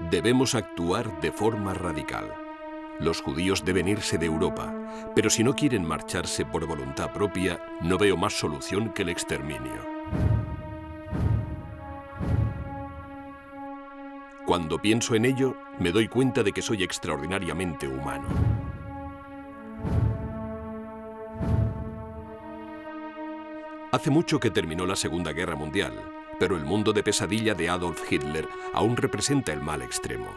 Debemos actuar de forma radical. Los judíos deben irse de Europa, pero si no quieren marcharse por voluntad propia, no veo más solución que el exterminio. Cuando pienso en ello, me doy cuenta de que soy extraordinariamente humano. Hace mucho que terminó la Segunda Guerra Mundial, pero el mundo de pesadilla de Adolf Hitler aún representa el mal extremo.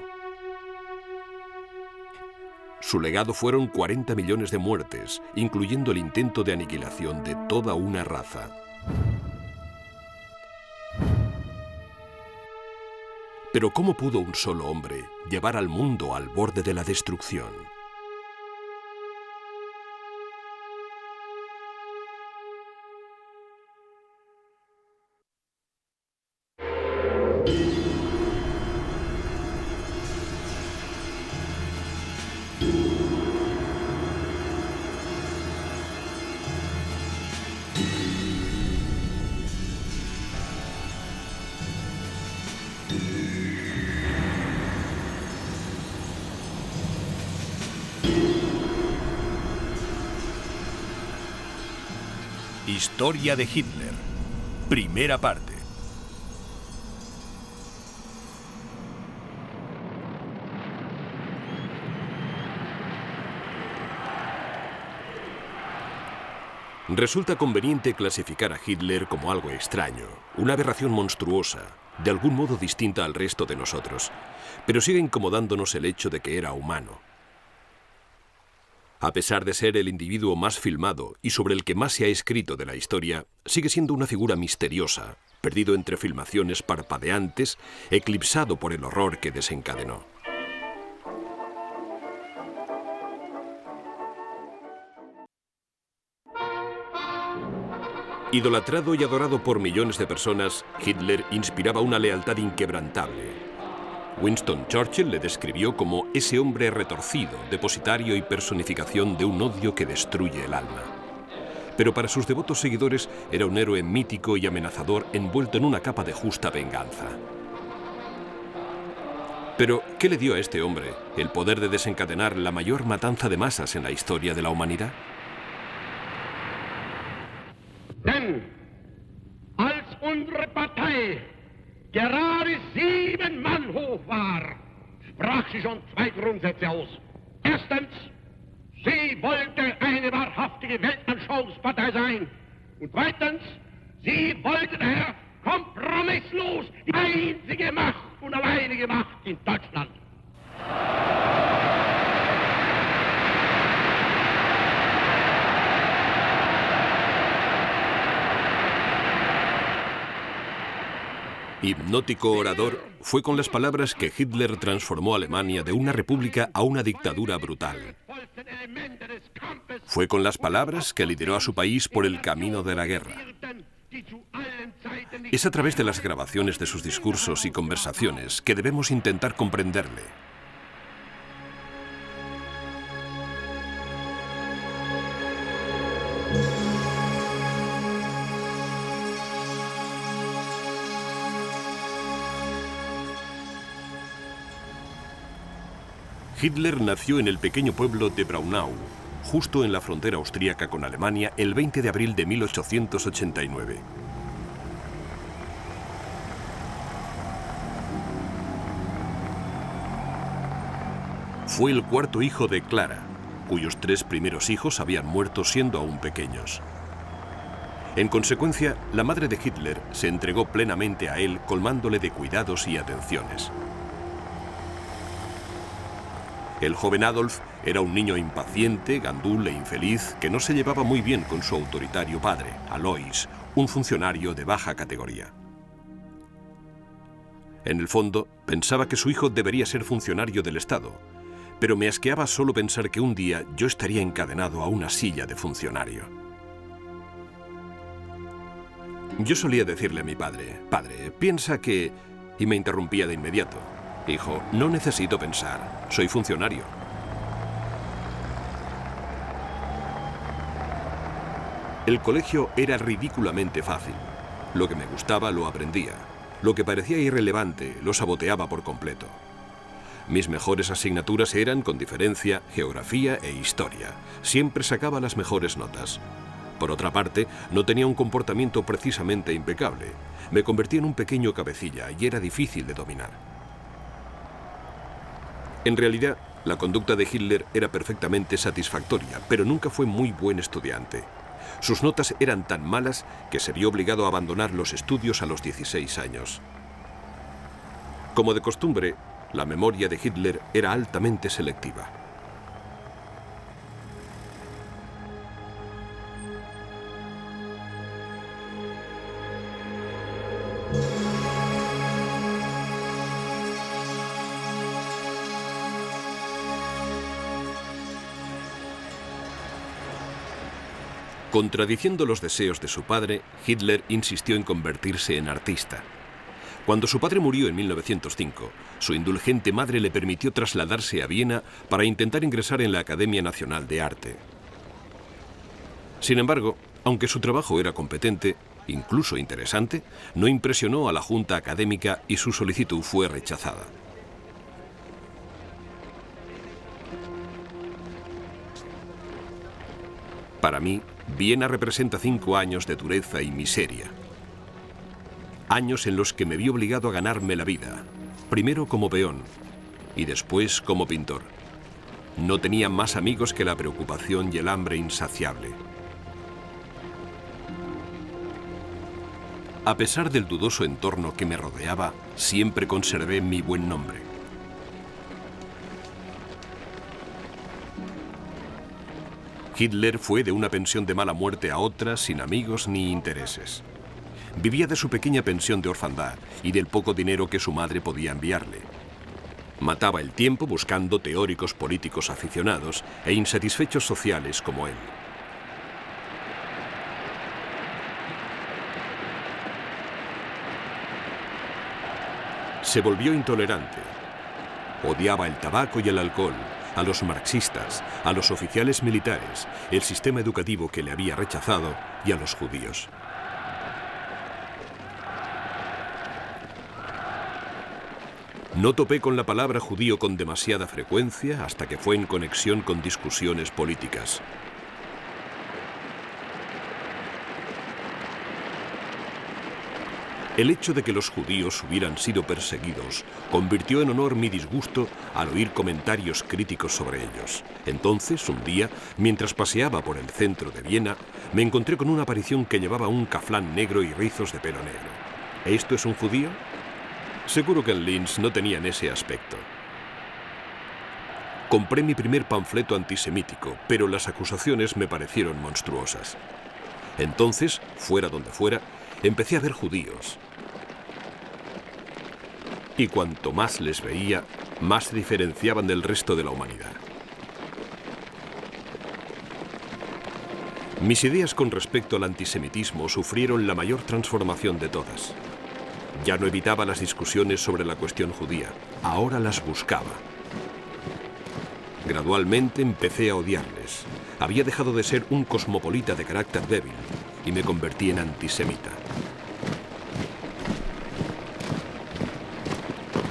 Su legado fueron 40 millones de muertes, incluyendo el intento de aniquilación de toda una raza. Pero ¿cómo pudo un solo hombre llevar al mundo al borde de la destrucción? Historia de Hitler. Primera parte. Resulta conveniente clasificar a Hitler como algo extraño, una aberración monstruosa, de algún modo distinta al resto de nosotros, pero sigue incomodándonos el hecho de que era humano. A pesar de ser el individuo más filmado y sobre el que más se ha escrito de la historia, sigue siendo una figura misteriosa, perdido entre filmaciones parpadeantes, eclipsado por el horror que desencadenó. Idolatrado y adorado por millones de personas, Hitler inspiraba una lealtad inquebrantable. Winston Churchill le describió como ese hombre retorcido, depositario y personificación de un odio que destruye el alma. Pero para sus devotos seguidores era un héroe mítico y amenazador envuelto en una capa de justa venganza. Pero, ¿qué le dio a este hombre el poder de desencadenar la mayor matanza de masas en la historia de la humanidad? Denn als unsere Partei gerade 7 Mann hoch war, sprach sie schon 2 Grundsätze aus. Erstens, sie wollte eine wahrhaftige Weltanschauungspartei sein. Und zweitens, sie wollte daher kompromisslos die einzige Macht und alleinige Macht in Deutschland. Hipnótico orador, fue con las palabras que Hitler transformó a Alemania de una república a una dictadura brutal. Fue con las palabras que lideró a su país por el camino de la guerra. Es a través de las grabaciones de sus discursos y conversaciones que debemos intentar comprenderle. Hitler nació en el pequeño pueblo de Braunau, justo en la frontera austríaca con Alemania, el 20 de abril de 1889. Fue el cuarto hijo de Clara, cuyos 3 primeros hijos habían muerto siendo aún pequeños. En consecuencia, la madre de Hitler se entregó plenamente a él, colmándole de cuidados y atenciones. El joven Adolf era un niño impaciente, gandul e infeliz que no se llevaba muy bien con su autoritario padre, Alois, un funcionario de baja categoría. En el fondo, pensaba que su hijo debería ser funcionario del Estado, pero me asqueaba solo pensar que un día yo estaría encadenado a una silla de funcionario. Yo solía decirle a mi padre, «Padre, piensa que...» y me interrumpía de inmediato. «Hijo, no necesito pensar, soy funcionario». El colegio era ridículamente fácil. Lo que me gustaba lo aprendía. Lo que parecía irrelevante lo saboteaba por completo. Mis mejores asignaturas eran, con diferencia, geografía e historia. Siempre sacaba las mejores notas. Por otra parte, no tenía un comportamiento precisamente impecable. Me convertí en un pequeño cabecilla y era difícil de dominar. En realidad, la conducta de Hitler era perfectamente satisfactoria, pero nunca fue muy buen estudiante. Sus notas eran tan malas que se vio obligado a abandonar los estudios a los 16 años. Como de costumbre, la memoria de Hitler era altamente selectiva. Contradiciendo los deseos de su padre, Hitler insistió en convertirse en artista. Cuando su padre murió en 1905, su indulgente madre le permitió trasladarse a Viena para intentar ingresar en la Academia Nacional de Arte. Sin embargo, aunque su trabajo era competente, incluso interesante, no impresionó a la junta académica y su solicitud fue rechazada. Para mí, Viena representa 5 años de dureza y miseria. Años en los que me vi obligado a ganarme la vida, primero como peón y después como pintor. No tenía más amigos que la preocupación y el hambre insaciable. A pesar del dudoso entorno que me rodeaba, siempre conservé mi buen nombre. Hitler fue de una pensión de mala muerte a otra sin amigos ni intereses. Vivía de su pequeña pensión de orfandad y del poco dinero que su madre podía enviarle. Mataba el tiempo buscando teóricos políticos aficionados e insatisfechos sociales como él. Se volvió intolerante. Odiaba el tabaco y el alcohol, a los marxistas, a los oficiales militares, el sistema educativo que le había rechazado y a los judíos. No topé con la palabra judío con demasiada frecuencia hasta que fue en conexión con discusiones políticas. El hecho de que los judíos hubieran sido perseguidos convirtió en honor mi disgusto al oír comentarios críticos sobre ellos. Entonces, un día, mientras paseaba por el centro de Viena, me encontré con una aparición que llevaba un caflán negro y rizos de pelo negro. ¿Esto es un judío? Seguro que en Linz no tenían ese aspecto. Compré mi primer panfleto antisemítico, pero las acusaciones me parecieron monstruosas. Entonces, fuera donde fuera, empecé a ver judíos. Y cuanto más les veía, más se diferenciaban del resto de la humanidad. Mis ideas con respecto al antisemitismo sufrieron la mayor transformación de todas. Ya no evitaba las discusiones sobre la cuestión judía, ahora las buscaba. Gradualmente empecé a odiarles. Había dejado de ser un cosmopolita de carácter débil y me convertí en antisemita.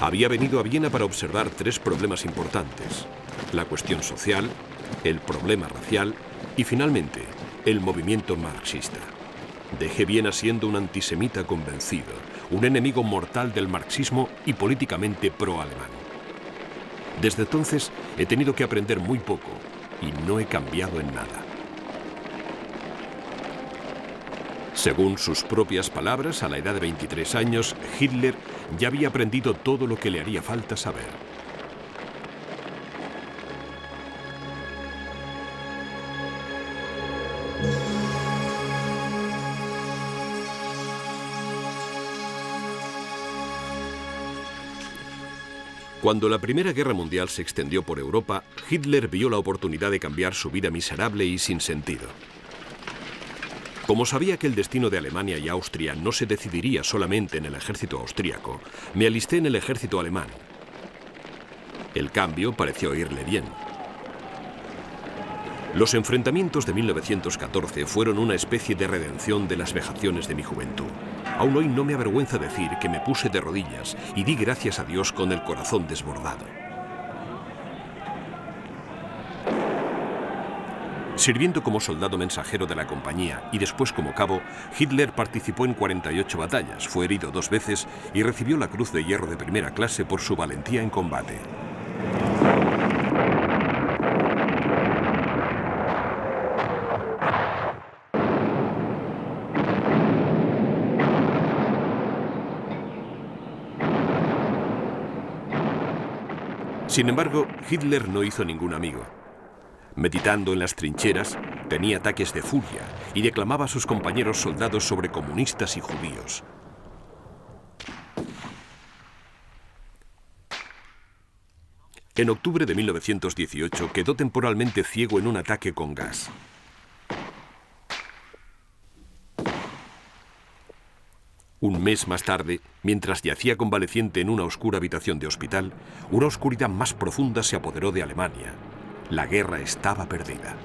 Había venido a Viena para observar 3 problemas importantes: la cuestión social, el problema racial y, finalmente, el movimiento marxista. Dejé Viena siendo un antisemita convencido, un enemigo mortal del marxismo y políticamente pro-alemán. Desde entonces he tenido que aprender muy poco y no he cambiado en nada. Según sus propias palabras, a la edad de 23 años, Hitler ya había aprendido todo lo que le haría falta saber. Cuando la Primera Guerra Mundial se extendió por Europa, Hitler vio la oportunidad de cambiar su vida miserable y sin sentido. Como sabía que el destino de Alemania y Austria no se decidiría solamente en el ejército austríaco, me alisté en el ejército alemán. El cambio pareció irle bien. Los enfrentamientos de 1914 fueron una especie de redención de las vejaciones de mi juventud. Aún hoy no me avergüenza decir que me puse de rodillas y di gracias a Dios con el corazón desbordado. Sirviendo como soldado mensajero de la compañía y después como cabo, Hitler participó en 48 batallas, fue herido 2 veces y recibió la Cruz de Hierro de primera clase por su valentía en combate. Sin embargo, Hitler no hizo ningún amigo. Meditando en las trincheras, tenía ataques de furia y declamaba a sus compañeros soldados sobre comunistas y judíos. En octubre de 1918 quedó temporalmente ciego en un ataque con gas. Un mes más tarde, mientras yacía convaleciente en una oscura habitación de hospital, una oscuridad más profunda se apoderó de Alemania. La guerra estaba perdida.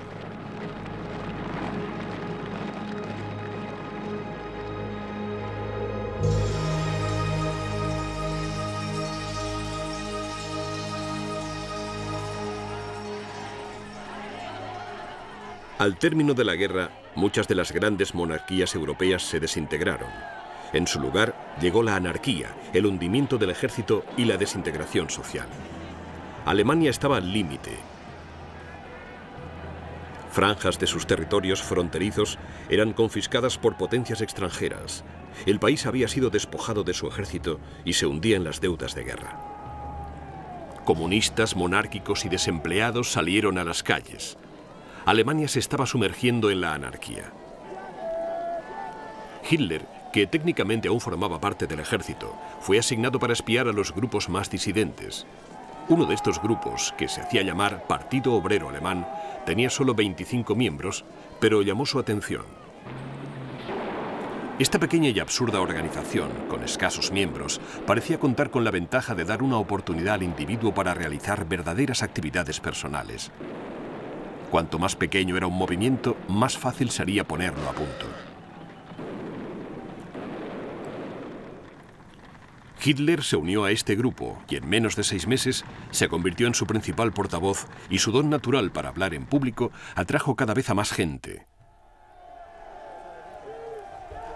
Al término de la guerra, muchas de las grandes monarquías europeas se desintegraron. En su lugar llegó la anarquía, el hundimiento del ejército y la desintegración social. Alemania estaba al límite. Franjas de sus territorios fronterizos eran confiscadas por potencias extranjeras. El país había sido despojado de su ejército y se hundía en las deudas de guerra. Comunistas, monárquicos y desempleados salieron a las calles. Alemania se estaba sumergiendo en la anarquía. Hitler, que técnicamente aún formaba parte del ejército, fue asignado para espiar a los grupos más disidentes. Uno de estos grupos, que se hacía llamar Partido Obrero Alemán, tenía solo 25 miembros, pero llamó su atención. Esta pequeña y absurda organización, con escasos miembros, parecía contar con la ventaja de dar una oportunidad al individuo para realizar verdaderas actividades personales. Cuanto más pequeño era un movimiento, más fácil sería ponerlo a punto. Hitler se unió a este grupo y en menos de 6 meses se convirtió en su principal portavoz y su don natural para hablar en público atrajo cada vez a más gente.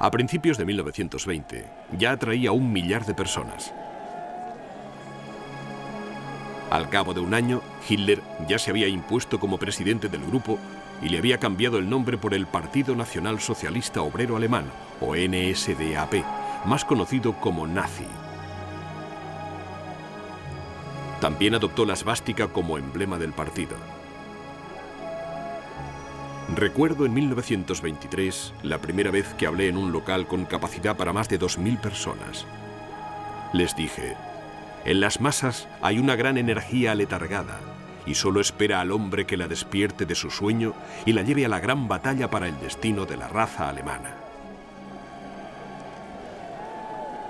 A principios de 1920 ya atraía a 1 millar de personas. Al cabo de un año, Hitler ya se había impuesto como presidente del grupo y le había cambiado el nombre por el Partido Nacional Socialista Obrero Alemán, o NSDAP, más conocido como nazi. También adoptó la svástica como emblema del partido. Recuerdo en 1923 la primera vez que hablé en un local con capacidad para más de 2000 personas. Les dije: en las masas hay una gran energía aletargada y solo espera al hombre que la despierte de su sueño y la lleve a la gran batalla para el destino de la raza alemana.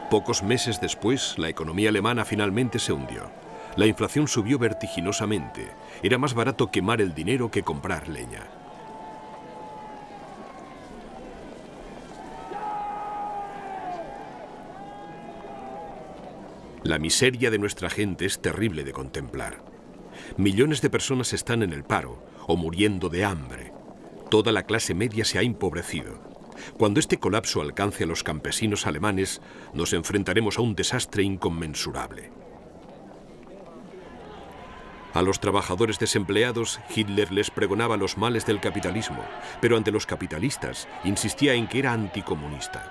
Pocos meses después, la economía alemana finalmente se hundió. La inflación subió vertiginosamente. Era más barato quemar el dinero que comprar leña. La miseria de nuestra gente es terrible de contemplar. Millones de personas están en el paro o muriendo de hambre. Toda la clase media se ha empobrecido. Cuando este colapso alcance a los campesinos alemanes, nos enfrentaremos a un desastre inconmensurable. A los trabajadores desempleados, Hitler les pregonaba los males del capitalismo, pero ante los capitalistas insistía en que era anticomunista.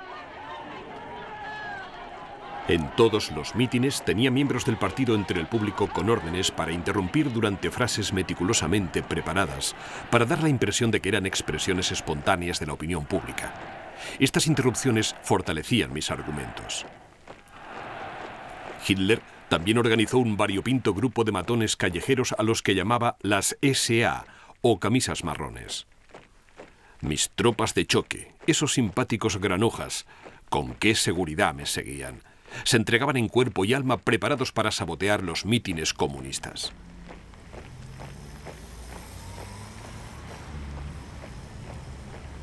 En todos los mítines tenía miembros del partido entre el público con órdenes para interrumpir durante frases meticulosamente preparadas, para dar la impresión de que eran expresiones espontáneas de la opinión pública. Estas interrupciones fortalecían mis argumentos. Hitler también organizó un variopinto grupo de matones callejeros a los que llamaba las SA, o camisas marrones. Mis tropas de choque, esos simpáticos granujas, con qué seguridad me seguían. Se entregaban en cuerpo y alma preparados para sabotear los mítines comunistas.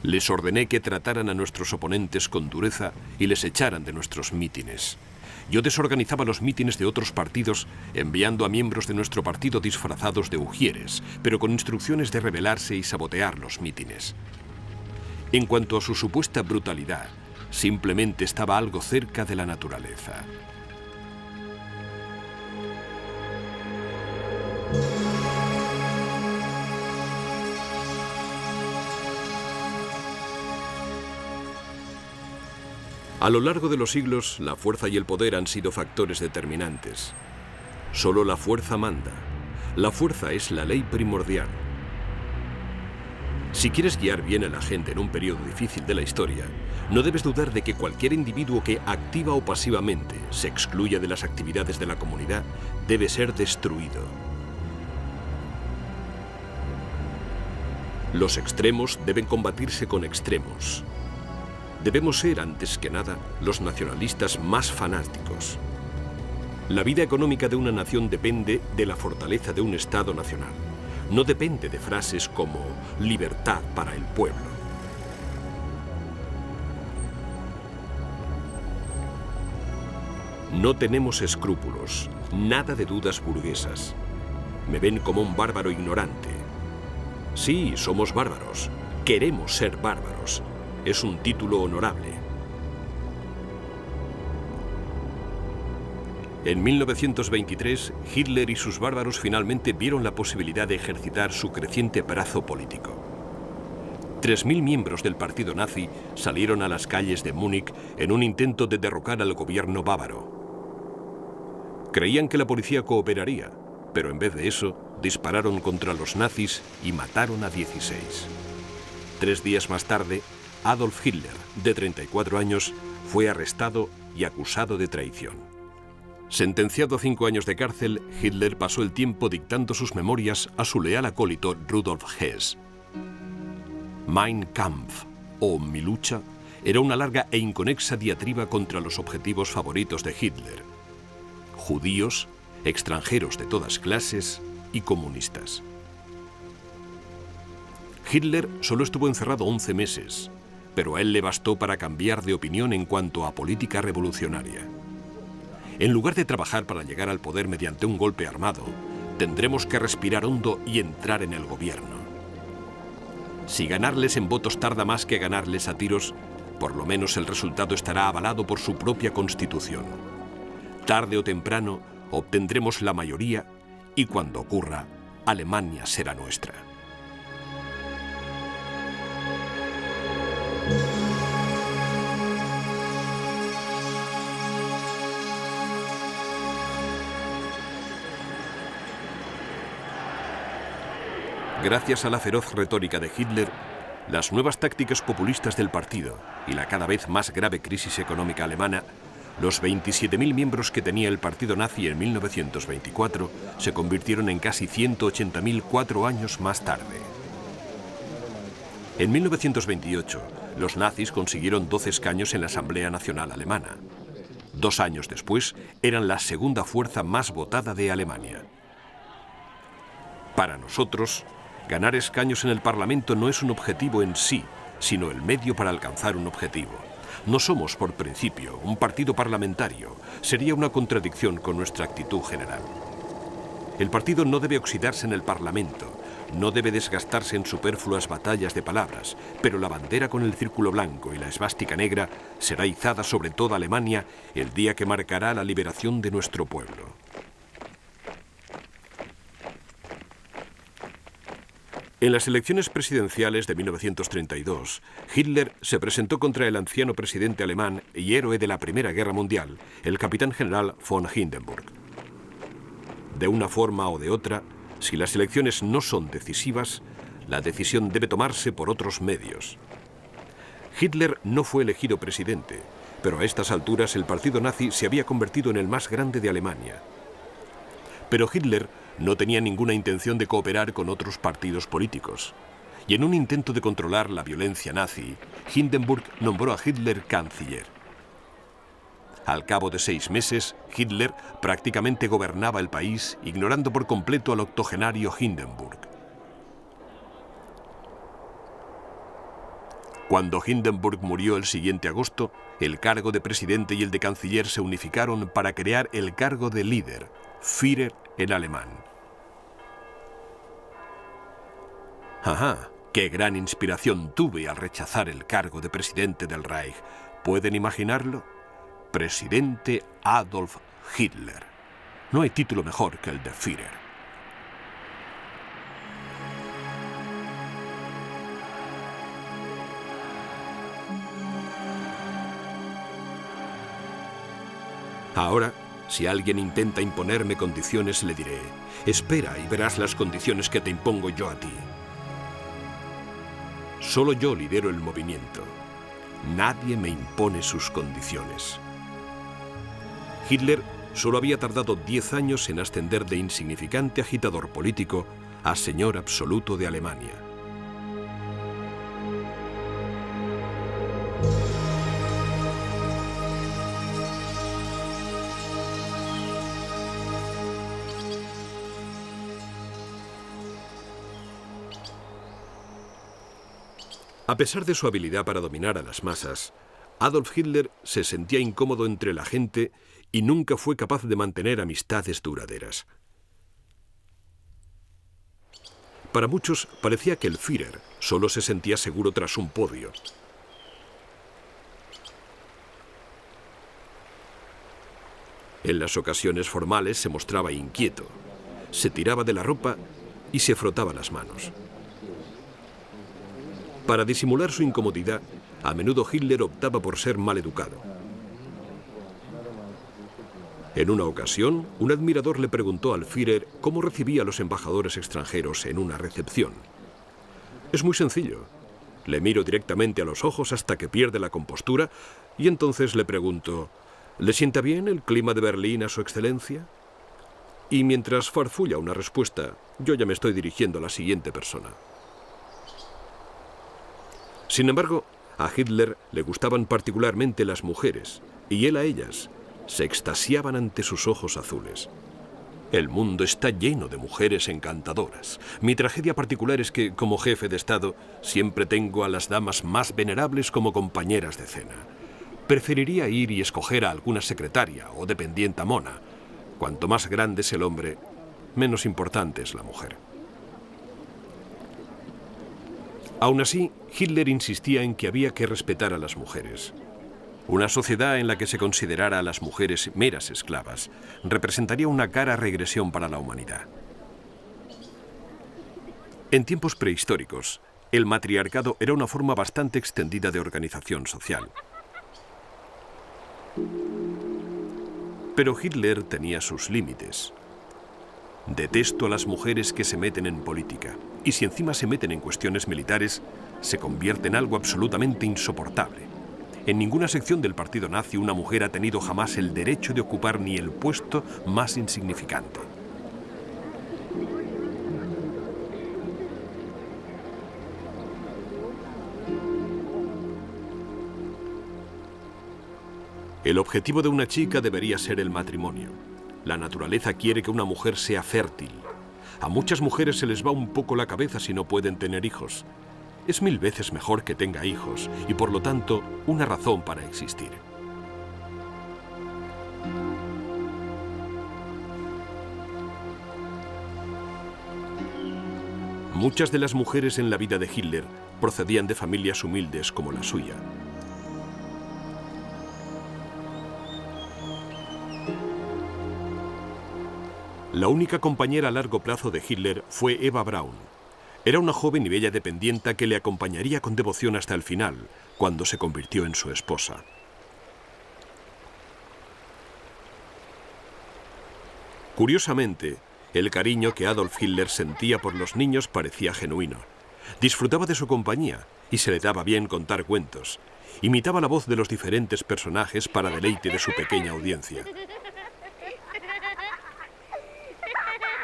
Les ordené que trataran a nuestros oponentes con dureza y les echaran de nuestros mítines. Yo desorganizaba los mítines de otros partidos, enviando a miembros de nuestro partido disfrazados de ujieres, pero con instrucciones de rebelarse y sabotear los mítines. En cuanto a su supuesta brutalidad, simplemente estaba algo cerca de la naturaleza. A lo largo de los siglos, la fuerza y el poder han sido factores determinantes. Solo la fuerza manda. La fuerza es la ley primordial. Si quieres guiar bien a la gente en un periodo difícil de la historia, no debes dudar de que cualquier individuo que activa o pasivamente se excluya de las actividades de la comunidad debe ser destruido. Los extremos deben combatirse con extremos. Debemos ser, antes que nada, los nacionalistas más fanáticos. La vida económica de una nación depende de la fortaleza de un Estado nacional. No depende de frases como libertad para el pueblo. No tenemos escrúpulos, nada de dudas burguesas. Me ven como un bárbaro ignorante. Sí, somos bárbaros. Queremos ser bárbaros. Es un título honorable. En 1923, Hitler y sus bárbaros finalmente vieron la posibilidad de ejercitar su creciente brazo político. 3.000 miembros del partido nazi salieron a las calles de Múnich en un intento de derrocar al gobierno bávaro. Creían que la policía cooperaría, pero en vez de eso, dispararon contra los nazis y mataron a 16. 3 días más tarde, Adolf Hitler, de 34 años, fue arrestado y acusado de traición. Sentenciado a 5 años de cárcel, Hitler pasó el tiempo dictando sus memorias a su leal acólito Rudolf Hess. Mein Kampf, o Mi lucha, era una larga e inconexa diatriba contra los objetivos favoritos de Hitler: judíos, extranjeros de todas clases y comunistas. Hitler solo estuvo encerrado 11 meses, pero a él le bastó para cambiar de opinión en cuanto a política revolucionaria. En lugar de trabajar para llegar al poder mediante un golpe armado, tendremos que respirar hondo y entrar en el gobierno. Si ganarles en votos tarda más que ganarles a tiros, por lo menos el resultado estará avalado por su propia constitución. Tarde o temprano obtendremos la mayoría y cuando ocurra, Alemania será nuestra. Gracias a la feroz retórica de Hitler, las nuevas tácticas populistas del partido y la cada vez más grave crisis económica alemana, los 27.000 miembros que tenía el partido nazi en 1924 se convirtieron en casi 180.000 4 años más tarde. En 1928, los nazis consiguieron 12 escaños en la Asamblea Nacional Alemana. 2 años después, eran la segunda fuerza más votada de Alemania. Para nosotros, ganar escaños en el Parlamento no es un objetivo en sí, sino el medio para alcanzar un objetivo. No somos, por principio, un partido parlamentario. Sería una contradicción con nuestra actitud general. El partido no debe oxidarse en el Parlamento, no debe desgastarse en superfluas batallas de palabras, pero la bandera con el círculo blanco y la esvástica negra será izada sobre toda Alemania el día que marcará la liberación de nuestro pueblo. En las elecciones presidenciales de 1932, Hitler se presentó contra el anciano presidente alemán y héroe de la Primera Guerra Mundial, el capitán general von Hindenburg. De una forma o de otra, si las elecciones no son decisivas, la decisión debe tomarse por otros medios. Hitler no fue elegido presidente, pero a estas alturas el partido nazi se había convertido en el más grande de Alemania. Pero Hitler no tenía ninguna intención de cooperar con otros partidos políticos. Y en un intento de controlar la violencia nazi, Hindenburg nombró a Hitler canciller. Al cabo de 6 meses, Hitler prácticamente gobernaba el país, ignorando por completo al octogenario Hindenburg. Cuando Hindenburg murió el siguiente agosto, el cargo de presidente y el de canciller se unificaron para crear el cargo de líder, Führer en alemán. ¡Ajá! ¡Qué gran inspiración tuve al rechazar el cargo de presidente del Reich! ¿Pueden imaginarlo? Presidente Adolf Hitler. No hay título mejor que el de Führer. Ahora, si alguien intenta imponerme condiciones, le diré: espera y verás las condiciones que te impongo yo a ti. Solo yo lidero el movimiento. Nadie me impone sus condiciones. Hitler solo había tardado 10 años en ascender de insignificante agitador político a señor absoluto de Alemania. A pesar de su habilidad para dominar a las masas, Adolf Hitler se sentía incómodo entre la gente y nunca fue capaz de mantener amistades duraderas. Para muchos parecía que el Führer solo se sentía seguro tras un podio. En las ocasiones formales se mostraba inquieto, se tiraba de la ropa y se frotaba las manos. Para disimular su incomodidad, a menudo Hitler optaba por ser maleducado. En una ocasión, un admirador le preguntó al Führer cómo recibía a los embajadores extranjeros en una recepción. Es muy sencillo. Le miro directamente a los ojos hasta que pierde la compostura y entonces le pregunto: ¿le sienta bien el clima de Berlín a su excelencia? Y mientras farfulla una respuesta, yo ya me estoy dirigiendo a la siguiente persona. Sin embargo, a Hitler le gustaban particularmente las mujeres, y él a ellas. Se extasiaban ante sus ojos azules. El mundo está lleno de mujeres encantadoras. Mi tragedia particular es que, como jefe de Estado, siempre tengo a las damas más venerables como compañeras de cena. Preferiría ir y escoger a alguna secretaria o dependienta mona. Cuanto más grande es el hombre, menos importante es la mujer. Aún así, Hitler insistía en que había que respetar a las mujeres. Una sociedad en la que se considerara a las mujeres meras esclavas representaría una cara regresión para la humanidad. En tiempos prehistóricos, el matriarcado era una forma bastante extendida de organización social. Pero Hitler tenía sus límites. Detesto a las mujeres que se meten en política, y si encima se meten en cuestiones militares, se convierte en algo absolutamente insoportable. En ninguna sección del partido nazi una mujer ha tenido jamás el derecho de ocupar ni el puesto más insignificante. El objetivo de una chica debería ser el matrimonio. La naturaleza quiere que una mujer sea fértil. A muchas mujeres se les va un poco la cabeza si no pueden tener hijos. Es 1000 veces mejor que tenga hijos y, por lo tanto, una razón para existir. Muchas de las mujeres en la vida de Hitler procedían de familias humildes como la suya. La única compañera a largo plazo de Hitler fue Eva Braun. Era una joven y bella dependienta que le acompañaría con devoción hasta el final, cuando se convirtió en su esposa. Curiosamente, el cariño que Adolf Hitler sentía por los niños parecía genuino. Disfrutaba de su compañía y se le daba bien contar cuentos. Imitaba la voz de los diferentes personajes para deleite de su pequeña audiencia.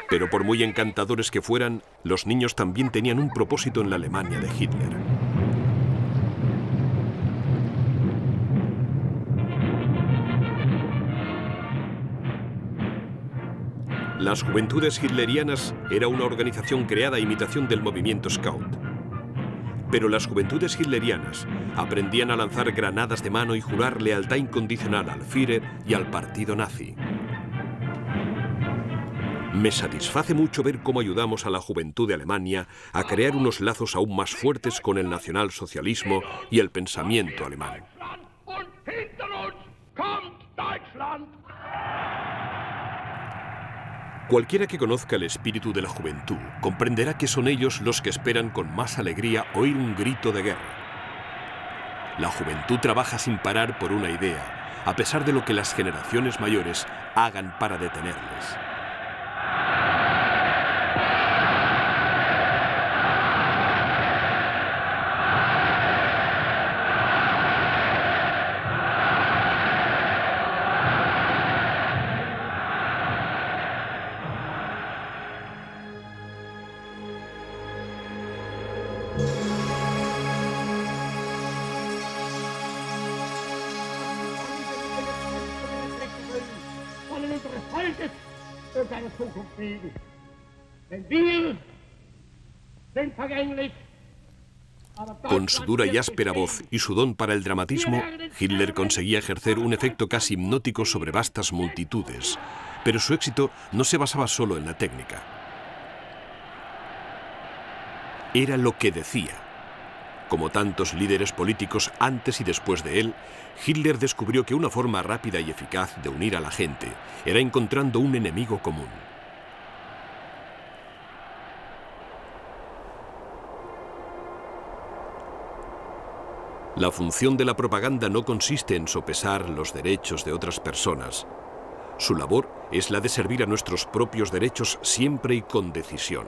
Pero por muy encantadores que fueran, los niños también tenían un propósito en la Alemania de Hitler. Las Juventudes Hitlerianas era una organización creada a imitación del movimiento Scout. Pero las juventudes hitlerianas aprendían a lanzar granadas de mano y jurar lealtad incondicional al Führer y al partido nazi. Me satisface mucho ver cómo ayudamos a la juventud de Alemania a crear unos lazos aún más fuertes con el nacionalsocialismo y el pensamiento alemán. Cualquiera que conozca el espíritu de la juventud comprenderá que son ellos los que esperan con más alegría oír un grito de guerra. La juventud trabaja sin parar por una idea, a pesar de lo que las generaciones mayores hagan para detenerles. Con su dura y áspera voz y su don para el dramatismo, Hitler conseguía ejercer un efecto casi hipnótico sobre vastas multitudes. Pero su éxito no se basaba solo en la técnica. Era lo que decía. Como tantos líderes políticos antes y después de él, Hitler descubrió que una forma rápida y eficaz de unir a la gente era encontrando un enemigo común. La función de la propaganda no consiste en sopesar los derechos de otras personas. Su labor es la de servir a nuestros propios derechos siempre y con decisión.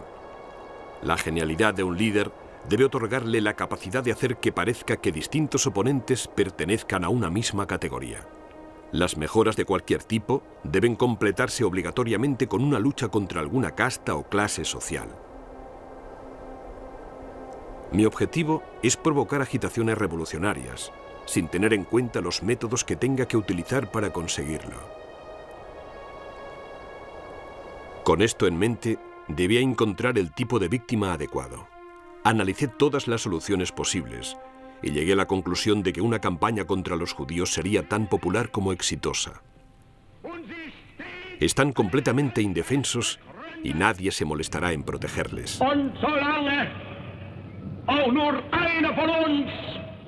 La genialidad de un líder debe otorgarle la capacidad de hacer que parezca que distintos oponentes pertenezcan a una misma categoría. Las mejoras de cualquier tipo deben completarse obligatoriamente con una lucha contra alguna casta o clase social. Mi objetivo es provocar agitaciones revolucionarias, sin tener en cuenta los métodos que tenga que utilizar para conseguirlo. Con esto en mente, debía encontrar el tipo de víctima adecuado. Analicé todas las soluciones posibles y llegué a la conclusión de que una campaña contra los judíos sería tan popular como exitosa. Están completamente indefensos y nadie se molestará en protegerles. Auch nur einer von uns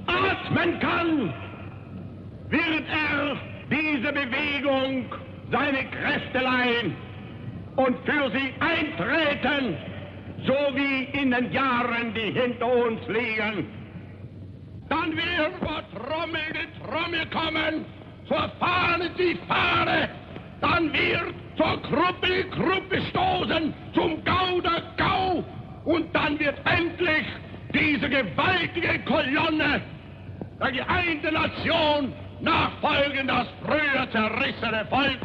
atmen kann, wird diese Bewegung seine Kräfte leihen und für sie eintreten, so wie in den Jahren, die hinter uns liegen. Dann wird vor Trommel die Trommel kommen, zur Fahne die Fahne, dann wird zur Gruppe die Gruppe stoßen, zum Gau der Gau und dann wird endlich diese gewaltige Kolonne der geeinten Nation nachfolgen, das früher zerrissene Volk.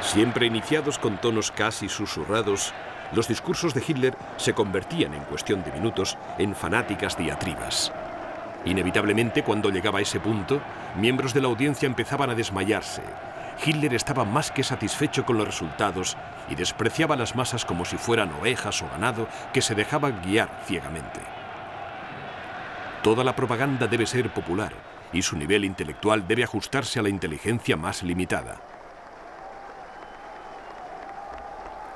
Siempre iniciados con tonos casi susurrados, los discursos de Hitler se convertían en cuestión de minutos en fanáticas diatribas. Inevitablemente, cuando llegaba a ese punto, miembros de la audiencia empezaban a desmayarse. Hitler estaba más que satisfecho con los resultados y despreciaba a las masas como si fueran ovejas o ganado que se dejaban guiar ciegamente. Toda la propaganda debe ser popular y su nivel intelectual debe ajustarse a la inteligencia más limitada.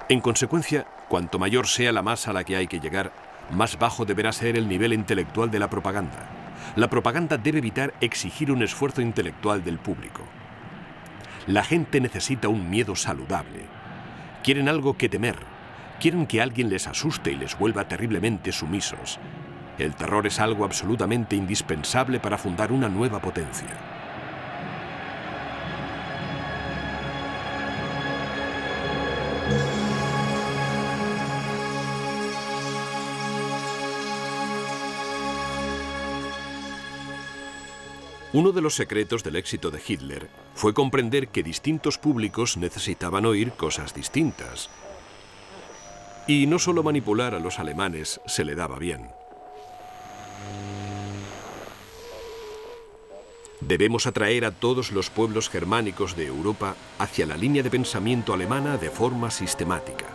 En consecuencia, cuanto mayor sea la masa a la que hay que llegar, más bajo deberá ser el nivel intelectual de la propaganda. La propaganda debe evitar exigir un esfuerzo intelectual del público. La gente necesita un miedo saludable. Quieren algo que temer. Quieren que alguien les asuste y les vuelva terriblemente sumisos. El terror es algo absolutamente indispensable para fundar una nueva potencia. Uno de los secretos del éxito de Hitler fue comprender que distintos públicos necesitaban oír cosas distintas. Y no solo manipular a los alemanes se le daba bien. Debemos atraer a todos los pueblos germánicos de Europa hacia la línea de pensamiento alemana de forma sistemática.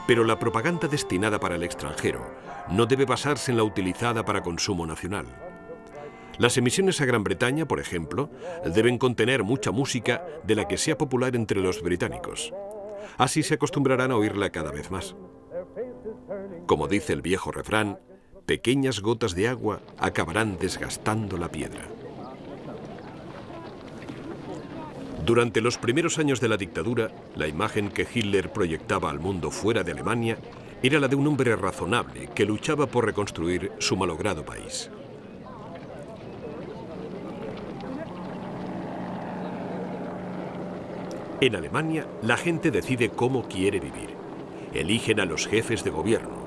Pero la propaganda destinada para el extranjero no debe basarse en la utilizada para consumo nacional. Las emisiones a Gran Bretaña, por ejemplo, deben contener mucha música de la que sea popular entre los británicos. Así se acostumbrarán a oírla cada vez más. Como dice el viejo refrán, pequeñas gotas de agua acabarán desgastando la piedra. Durante los primeros años de la dictadura, la imagen que Hitler proyectaba al mundo fuera de Alemania era la de un hombre razonable que luchaba por reconstruir su malogrado país. En Alemania, la gente decide cómo quiere vivir. Eligen a los jefes de gobierno.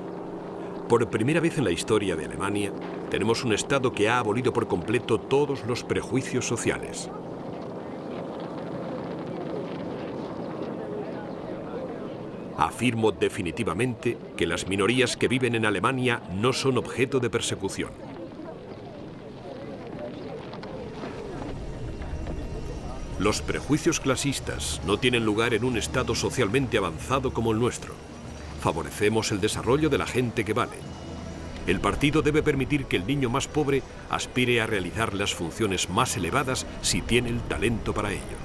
Por primera vez en la historia de Alemania, tenemos un Estado que ha abolido por completo todos los prejuicios sociales. Afirmo definitivamente que las minorías que viven en Alemania no son objeto de persecución. Los prejuicios clasistas no tienen lugar en un Estado socialmente avanzado como el nuestro. Favorecemos el desarrollo de la gente que vale. El partido debe permitir que el niño más pobre aspire a realizar las funciones más elevadas si tiene el talento para ello.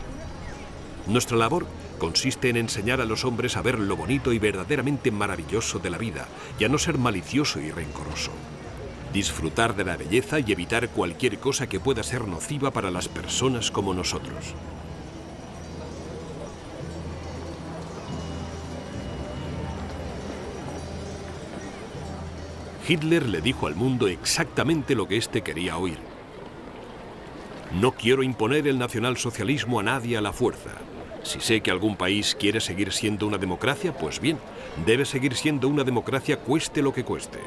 Nuestra labor consiste en enseñar a los hombres a ver lo bonito y verdaderamente maravilloso de la vida y a no ser malicioso y rencoroso. Disfrutar de la belleza y evitar cualquier cosa que pueda ser nociva para las personas como nosotros. Hitler le dijo al mundo exactamente lo que éste quería oír. No quiero imponer el nacionalsocialismo a nadie a la fuerza. Si sé que algún país quiere seguir siendo una democracia, pues bien, debe seguir siendo una democracia cueste lo que cueste.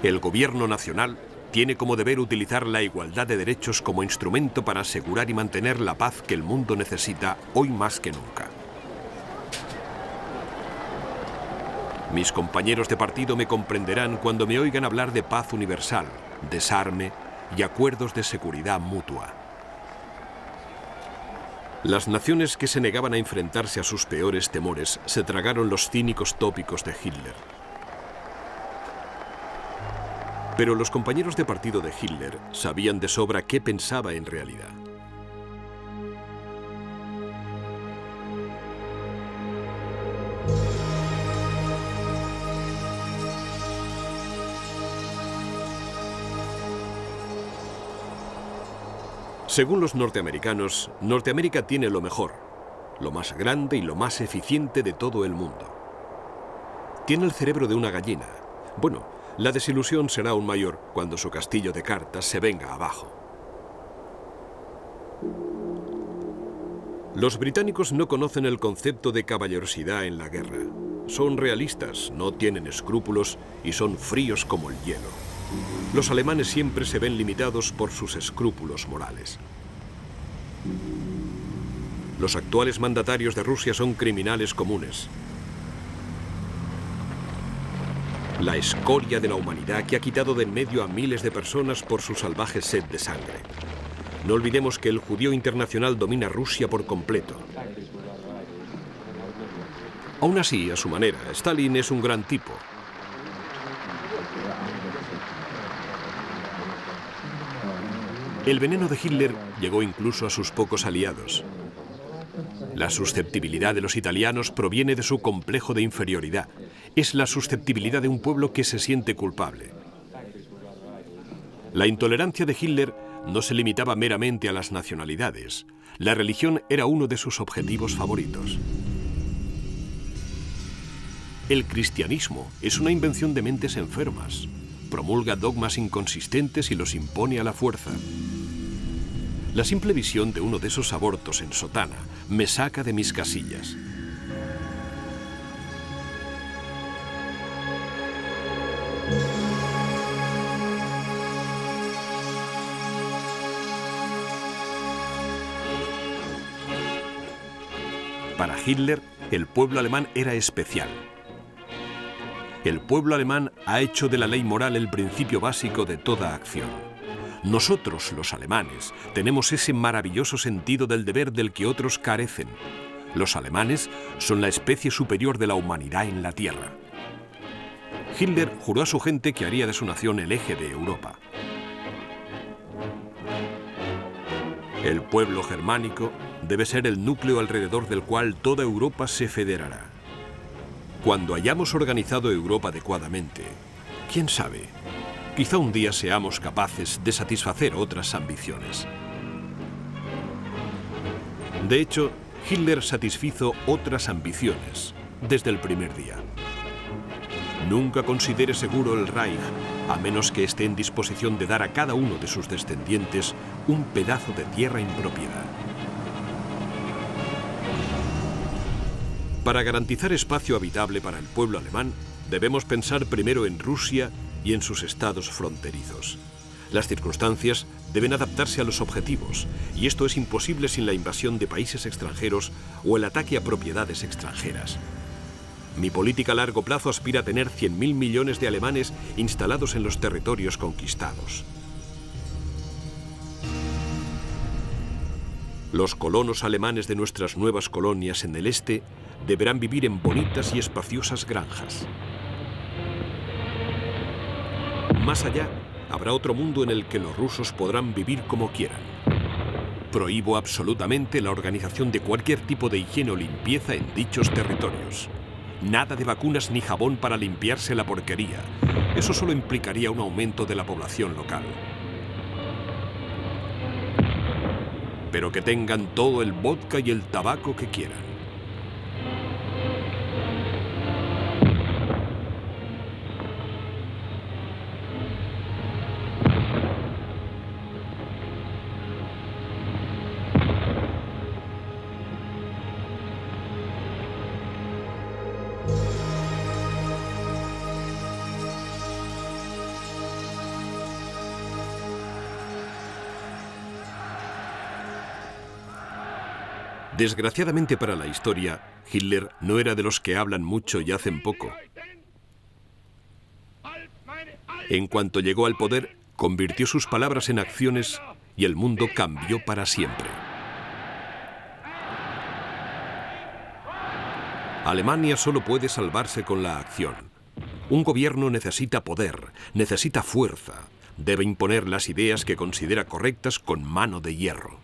El gobierno nacional tiene como deber utilizar la igualdad de derechos como instrumento para asegurar y mantener la paz que el mundo necesita hoy más que nunca. Mis compañeros de partido me comprenderán cuando me oigan hablar de paz universal, desarme y acuerdos de seguridad mutua. Las naciones que se negaban a enfrentarse a sus peores temores se tragaron los cínicos tópicos de Hitler. Pero los compañeros de partido de Hitler sabían de sobra qué pensaba en realidad. Según los norteamericanos, Norteamérica tiene lo mejor, lo más grande y lo más eficiente de todo el mundo. Tiene el cerebro de una gallina. Bueno, la desilusión será aún mayor cuando su castillo de cartas se venga abajo. Los británicos no conocen el concepto de caballerosidad en la guerra. Son realistas, no tienen escrúpulos y son fríos como el hielo. Los alemanes siempre se ven limitados por sus escrúpulos morales. Los actuales mandatarios de Rusia son criminales comunes. La escoria de la humanidad que ha quitado de en medio a miles de personas por su salvaje sed de sangre. No olvidemos que el judío internacional domina Rusia por completo. Aún así, a su manera, Stalin es un gran tipo. El veneno de Hitler llegó incluso a sus pocos aliados. La susceptibilidad de los italianos proviene de su complejo de inferioridad. Es la susceptibilidad de un pueblo que se siente culpable. La intolerancia de Hitler no se limitaba meramente a las nacionalidades. La religión era uno de sus objetivos favoritos. El cristianismo es una invención de mentes enfermas. Promulga dogmas inconsistentes y los impone a la fuerza. La simple visión de uno de esos abortos en sotana me saca de mis casillas. Para Hitler, el pueblo alemán era especial. El pueblo alemán ha hecho de la ley moral el principio básico de toda acción. Nosotros, los alemanes, tenemos ese maravilloso sentido del deber del que otros carecen. Los alemanes son la especie superior de la humanidad en la Tierra. Hitler juró a su gente que haría de su nación el eje de Europa. El pueblo germánico debe ser el núcleo alrededor del cual toda Europa se federará. Cuando hayamos organizado Europa adecuadamente, quién sabe, quizá un día seamos capaces de satisfacer otras ambiciones. De hecho, Hitler satisfizo otras ambiciones desde el primer día. Nunca considere seguro el Reich, a menos que esté en disposición de dar a cada uno de sus descendientes un pedazo de tierra en propiedad. Para garantizar espacio habitable para el pueblo alemán, debemos pensar primero en Rusia y en sus estados fronterizos. Las circunstancias deben adaptarse a los objetivos, y esto es imposible sin la invasión de países extranjeros o el ataque a propiedades extranjeras. Mi política a largo plazo aspira a tener 100.000 millones de alemanes instalados en los territorios conquistados. Los colonos alemanes de nuestras nuevas colonias en el este deberán vivir en bonitas y espaciosas granjas. Más allá, habrá otro mundo en el que los rusos podrán vivir como quieran. Prohíbo absolutamente la organización de cualquier tipo de higiene o limpieza en dichos territorios. Nada de vacunas ni jabón para limpiarse la porquería. Eso solo implicaría un aumento de la población local. Pero que tengan todo el vodka y el tabaco que quieran. Desgraciadamente para la historia, Hitler no era de los que hablan mucho y hacen poco. En cuanto llegó al poder, convirtió sus palabras en acciones y el mundo cambió para siempre. Alemania solo puede salvarse con la acción. Un gobierno necesita poder, necesita fuerza. Debe imponer las ideas que considera correctas con mano de hierro.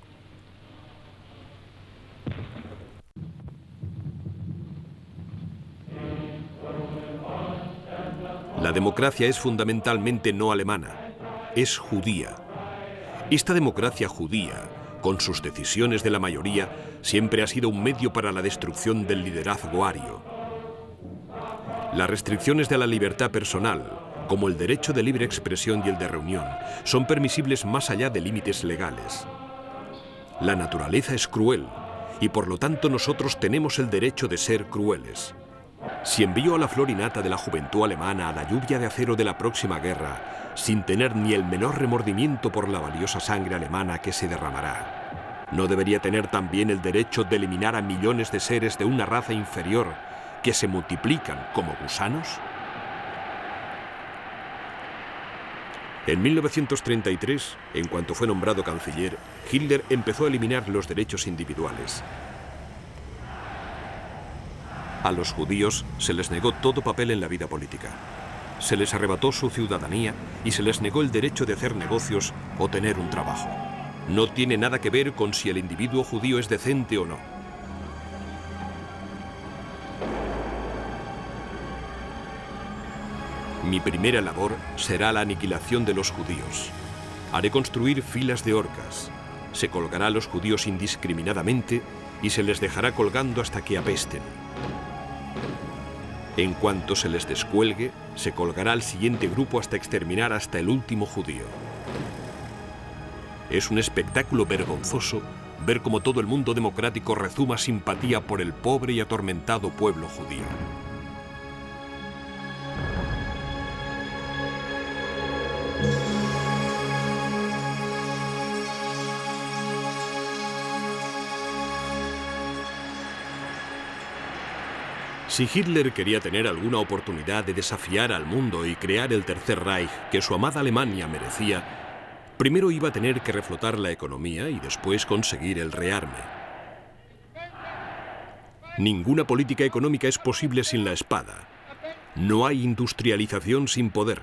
La democracia es fundamentalmente no alemana, es judía. Esta democracia judía, con sus decisiones de la mayoría, siempre ha sido un medio para la destrucción del liderazgo ario. Las restricciones de la libertad personal, como el derecho de libre expresión y el de reunión, son permisibles más allá de límites legales. La naturaleza es cruel y por lo tanto nosotros tenemos el derecho de ser crueles. Si envío a la flor innata de la juventud alemana a la lluvia de acero de la próxima guerra, sin tener ni el menor remordimiento por la valiosa sangre alemana que se derramará, ¿no debería tener también el derecho de eliminar a millones de seres de una raza inferior que se multiplican como gusanos? En 1933, en cuanto fue nombrado canciller, Hitler empezó a eliminar los derechos individuales. A los judíos se les negó todo papel en la vida política. Se les arrebató su ciudadanía y se les negó el derecho de hacer negocios o tener un trabajo. No tiene nada que ver con si el individuo judío es decente o no. Mi primera labor será la aniquilación de los judíos. Haré construir filas de horcas. Se colgará a los judíos indiscriminadamente y se les dejará colgando hasta que apesten. En cuanto se les descuelgue, se colgará al siguiente grupo hasta exterminar hasta el último judío. Es un espectáculo vergonzoso ver cómo todo el mundo democrático rezuma simpatía por el pobre y atormentado pueblo judío. Si Hitler quería tener alguna oportunidad de desafiar al mundo y crear el Tercer Reich que su amada Alemania merecía, Primero iba a tener que reflotar la economía y después conseguir el rearme. Ninguna política económica es posible sin la espada. No hay industrialización sin poder.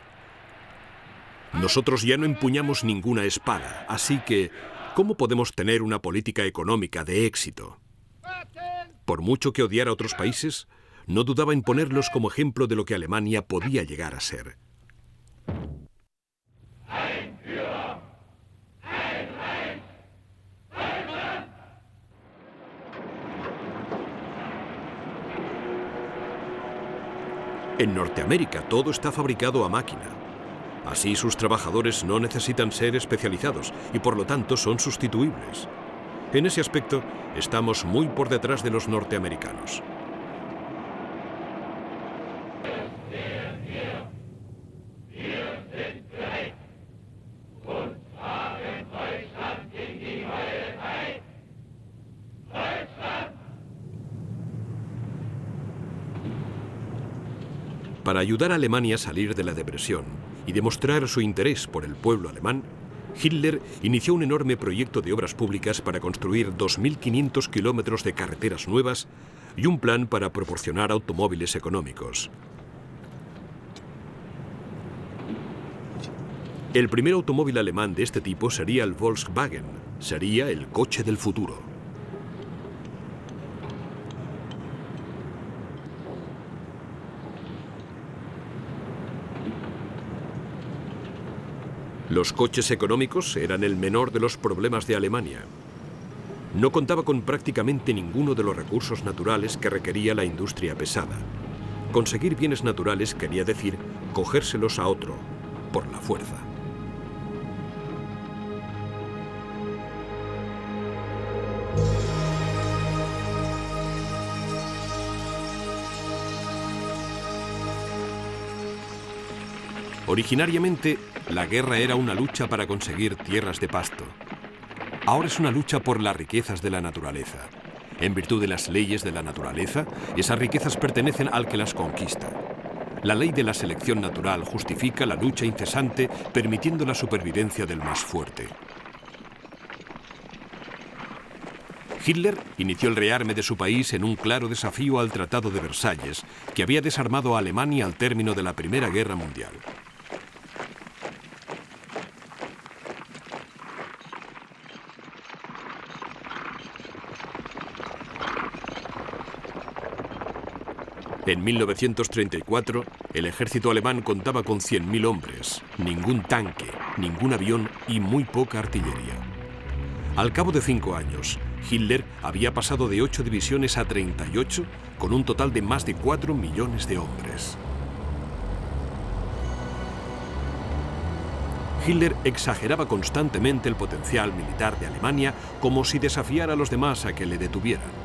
Nosotros ya no empuñamos ninguna espada, así que, ¿cómo podemos tener una política económica de éxito? Por mucho que odiara a otros países, no dudaba en ponerlos como ejemplo de lo que Alemania podía llegar a ser. En Norteamérica todo está fabricado a máquina. Así sus trabajadores no necesitan ser especializados y por lo tanto son sustituibles. En ese aspecto estamos muy por detrás de los norteamericanos. Para ayudar a Alemania a salir de la depresión y demostrar su interés por el pueblo alemán, Hitler inició un enorme proyecto de obras públicas para construir 2.500 kilómetros de carreteras nuevas y un plan para proporcionar automóviles económicos. El primer automóvil alemán de este tipo sería el Volkswagen, sería el coche del futuro. Los coches económicos eran el menor de los problemas de Alemania. No contaba con prácticamente ninguno de los recursos naturales que requería la industria pesada. Conseguir bienes naturales quería decir cogérselos a otro, por la fuerza. Originariamente, la guerra era una lucha para conseguir tierras de pasto. Ahora es una lucha por las riquezas de la naturaleza. En virtud de las leyes de la naturaleza, esas riquezas pertenecen al que las conquista. La ley de la selección natural justifica la lucha incesante, permitiendo la supervivencia del más fuerte. Hitler inició el rearme de su país en un claro desafío al Tratado de Versalles, que había desarmado a Alemania al término de la Primera Guerra Mundial. En 1934, el ejército alemán contaba con 100.000 hombres, ningún tanque, ningún avión y muy poca artillería. Al cabo de 5 años, Hitler había pasado de 8 divisiones a 38, con un total de más de 4 millones de hombres. Hitler exageraba constantemente el potencial militar de Alemania como si desafiara a los demás a que le detuvieran.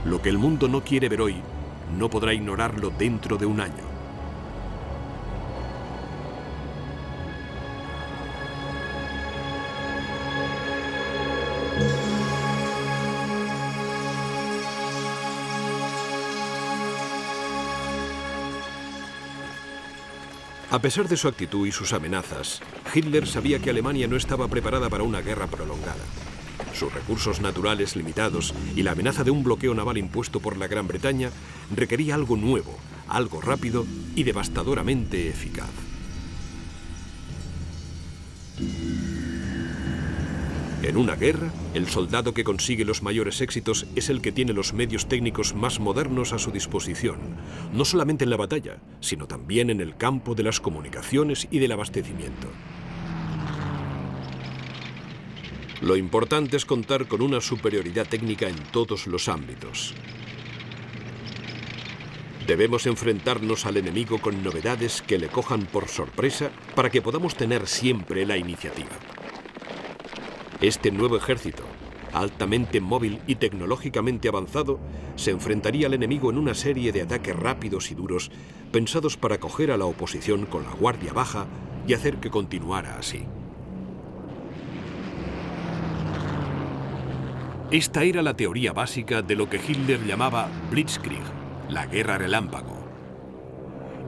Lo que el mundo no quiere ver hoy, no podrá ignorarlo dentro de un año. A pesar de su actitud y sus amenazas, Hitler sabía que Alemania no estaba preparada para una guerra prolongada. Sus recursos naturales limitados y la amenaza de un bloqueo naval impuesto por la Gran Bretaña requería algo nuevo, algo rápido y devastadoramente eficaz. En una guerra, el soldado que consigue los mayores éxitos es el que tiene los medios técnicos más modernos a su disposición, no solamente en la batalla, sino también en el campo de las comunicaciones y del abastecimiento. Lo importante es contar con una superioridad técnica en todos los ámbitos. Debemos enfrentarnos al enemigo con novedades que le cojan por sorpresa para que podamos tener siempre la iniciativa. Este nuevo ejército, altamente móvil y tecnológicamente avanzado, se enfrentaría al enemigo en una serie de ataques rápidos y duros, pensados para coger a la oposición con la guardia baja y hacer que continuara así. Esta era la teoría básica de lo que Hitler llamaba Blitzkrieg, la guerra relámpago.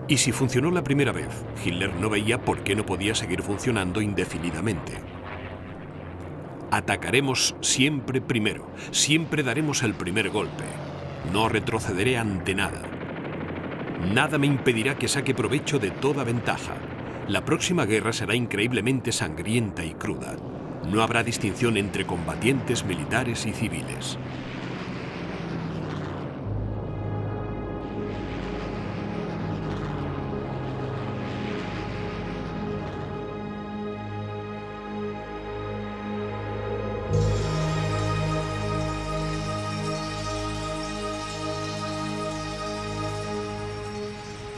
Y si funcionó la primera vez, Hitler no veía por qué no podía seguir funcionando indefinidamente. Atacaremos siempre primero, siempre daremos el primer golpe. No retrocederé ante nada. Nada me impedirá que saque provecho de toda ventaja. La próxima guerra será increíblemente sangrienta y cruda. No habrá distinción entre combatientes militares y civiles.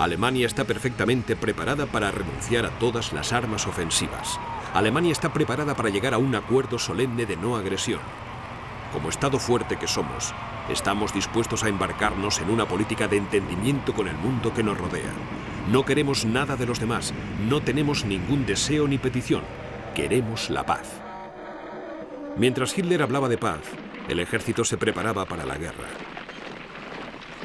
Alemania está perfectamente preparada para renunciar a todas las armas ofensivas. Alemania está preparada para llegar a un acuerdo solemne de no agresión. Como Estado fuerte que somos, estamos dispuestos a embarcarnos en una política de entendimiento con el mundo que nos rodea. No queremos nada de los demás, no tenemos ningún deseo ni petición. Queremos la paz. Mientras Hitler hablaba de paz, el ejército se preparaba para la guerra.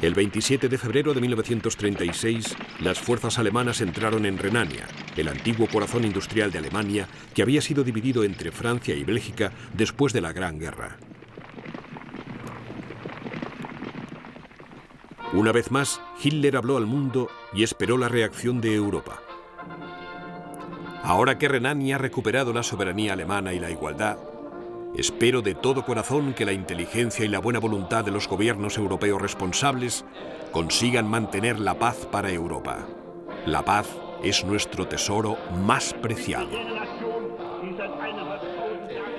El 27 de febrero de 1936, las fuerzas alemanas entraron en Renania, el antiguo corazón industrial de Alemania, que había sido dividido entre Francia y Bélgica después de la Gran Guerra. Una vez más, Hitler habló al mundo y esperó la reacción de Europa. Ahora que Renania ha recuperado la soberanía alemana y la igualdad, espero de todo corazón que la inteligencia y la buena voluntad de los gobiernos europeos responsables consigan mantener la paz para Europa. La paz es nuestro tesoro más preciado.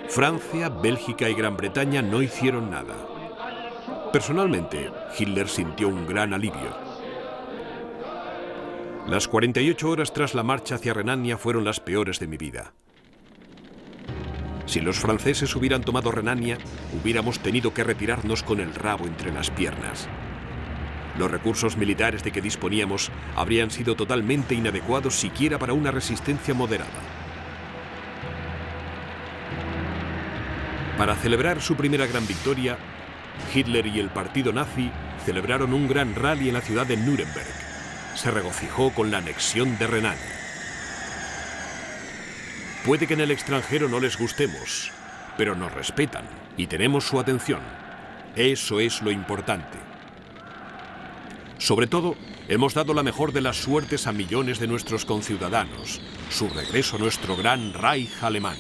Francia, Bélgica y Gran Bretaña no hicieron nada. Personalmente, Hitler sintió un gran alivio. Las 48 horas tras la marcha hacia Renania fueron las peores de mi vida. Si los franceses hubieran tomado Renania, hubiéramos tenido que retirarnos con el rabo entre las piernas. Los recursos militares de que disponíamos habrían sido totalmente inadecuados siquiera para una resistencia moderada. Para celebrar su primera gran victoria, Hitler y el partido nazi celebraron un gran rally en la ciudad de Nuremberg. Se regocijó con la anexión de Renania. Puede que en el extranjero no les gustemos, pero nos respetan y tenemos su atención. Eso es lo importante. Sobre todo, hemos dado la mejor de las suertes a millones de nuestros conciudadanos, su regreso a nuestro gran Reich alemán.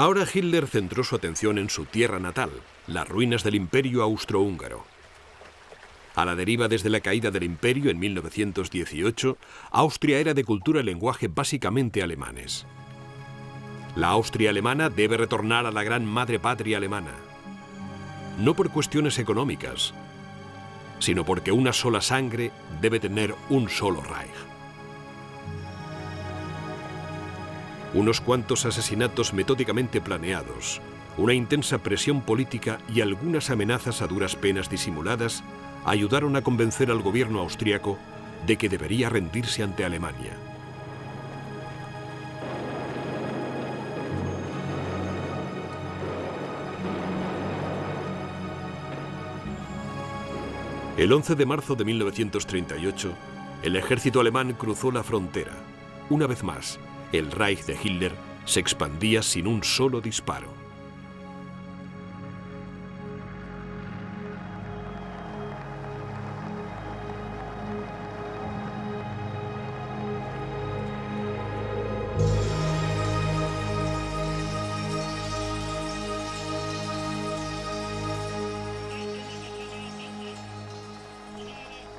Ahora Hitler centró su atención en su tierra natal, las ruinas del Imperio Austrohúngaro. A la deriva desde la caída del Imperio en 1918, Austria era de cultura y lenguaje básicamente alemanes. La Austria alemana debe retornar a la gran madre patria alemana. No por cuestiones económicas, sino porque una sola sangre debe tener un solo Reich. Unos cuantos asesinatos metódicamente planeados, una intensa presión política y algunas amenazas a duras penas disimuladas ayudaron a convencer al gobierno austríaco de que debería rendirse ante Alemania. El 11 de marzo de 1938, el ejército alemán cruzó la frontera. Una vez más, el Reich de Hitler se expandía sin un solo disparo.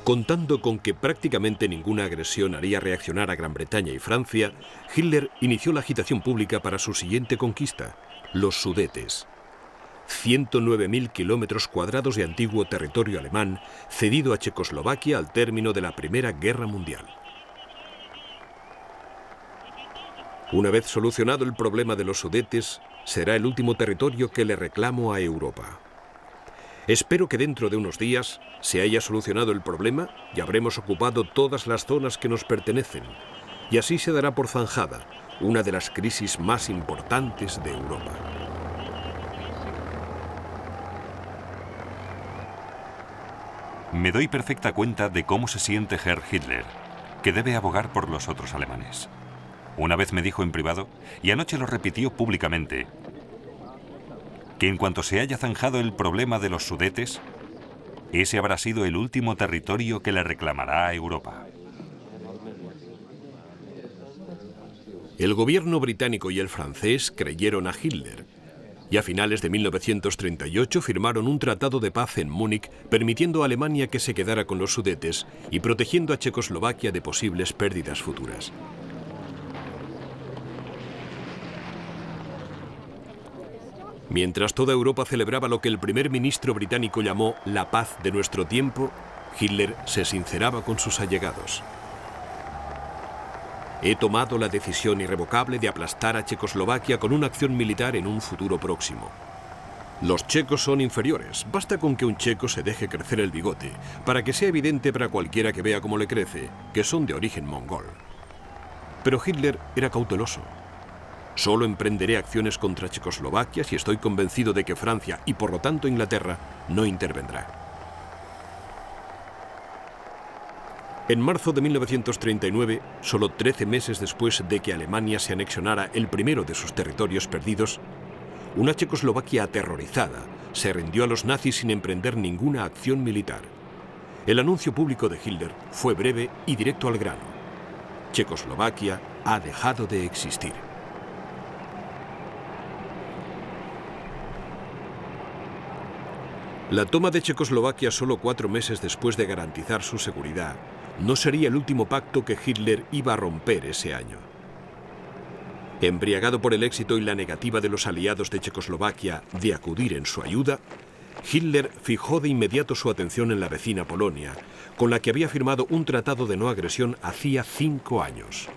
Contando con que prácticamente ninguna agresión haría reaccionar a Gran Bretaña y Francia, Hitler inició la agitación pública para su siguiente conquista, los Sudetes. 109.000 kilómetros cuadrados de antiguo territorio alemán cedido a Checoslovaquia al término de la Primera Guerra Mundial. Una vez solucionado el problema de los Sudetes, será el último territorio que le reclamo a Europa. Espero que dentro de unos días se haya solucionado el problema y habremos ocupado todas las zonas que nos pertenecen, y así se dará por zanjada una de las crisis más importantes de Europa. Me doy perfecta cuenta de cómo se siente Herr Hitler, que debe abogar por los otros alemanes. Una vez me dijo en privado, y anoche lo repitió públicamente, que en cuanto se haya zanjado el problema de los Sudetes, ese habrá sido el último territorio que le reclamará a Europa. El gobierno británico y el francés creyeron a Hitler, y a finales de 1938 firmaron un tratado de paz en Múnich permitiendo a Alemania que se quedara con los Sudetes y protegiendo a Checoslovaquia de posibles pérdidas futuras. Mientras toda Europa celebraba lo que el primer ministro británico llamó la paz de nuestro tiempo, Hitler se sinceraba con sus allegados. He tomado la decisión irrevocable de aplastar a Checoslovaquia con una acción militar en un futuro próximo. Los checos son inferiores, basta con que un checo se deje crecer el bigote, para que sea evidente para cualquiera que vea cómo le crece, que son de origen mongol. Pero Hitler era cauteloso. Solo emprenderé acciones contra Checoslovaquia si estoy convencido de que Francia, y por lo tanto Inglaterra, no intervendrá. En marzo de 1939, solo 13 meses después de que Alemania se anexionara el primero de sus territorios perdidos, una Checoslovaquia aterrorizada se rindió a los nazis sin emprender ninguna acción militar. El anuncio público de Hitler fue breve y directo al grano. Checoslovaquia ha dejado de existir. La toma de Checoslovaquia solo 4 meses después de garantizar su seguridad no sería el último pacto que Hitler iba a romper ese año. Embriagado por el éxito y la negativa de los aliados de Checoslovaquia de acudir en su ayuda, Hitler fijó de inmediato su atención en la vecina Polonia, con la que había firmado un tratado de no agresión hacía 5 años.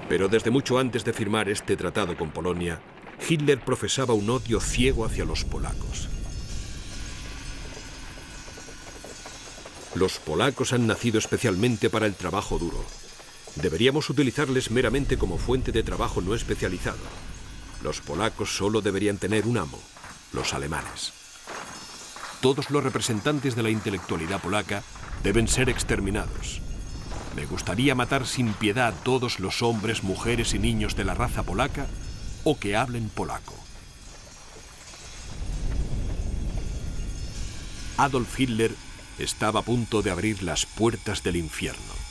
Pero desde mucho antes de firmar este tratado con Polonia, Hitler profesaba un odio ciego hacia los polacos. Los polacos han nacido especialmente para el trabajo duro. Deberíamos utilizarles meramente como fuente de trabajo no especializado. Los polacos solo deberían tener un amo, los alemanes. Todos los representantes de la intelectualidad polaca deben ser exterminados. Me gustaría matar sin piedad a todos los hombres, mujeres y niños de la raza polaca o que hablen polaco. Adolf Hitler estaba a punto de abrir las puertas del infierno.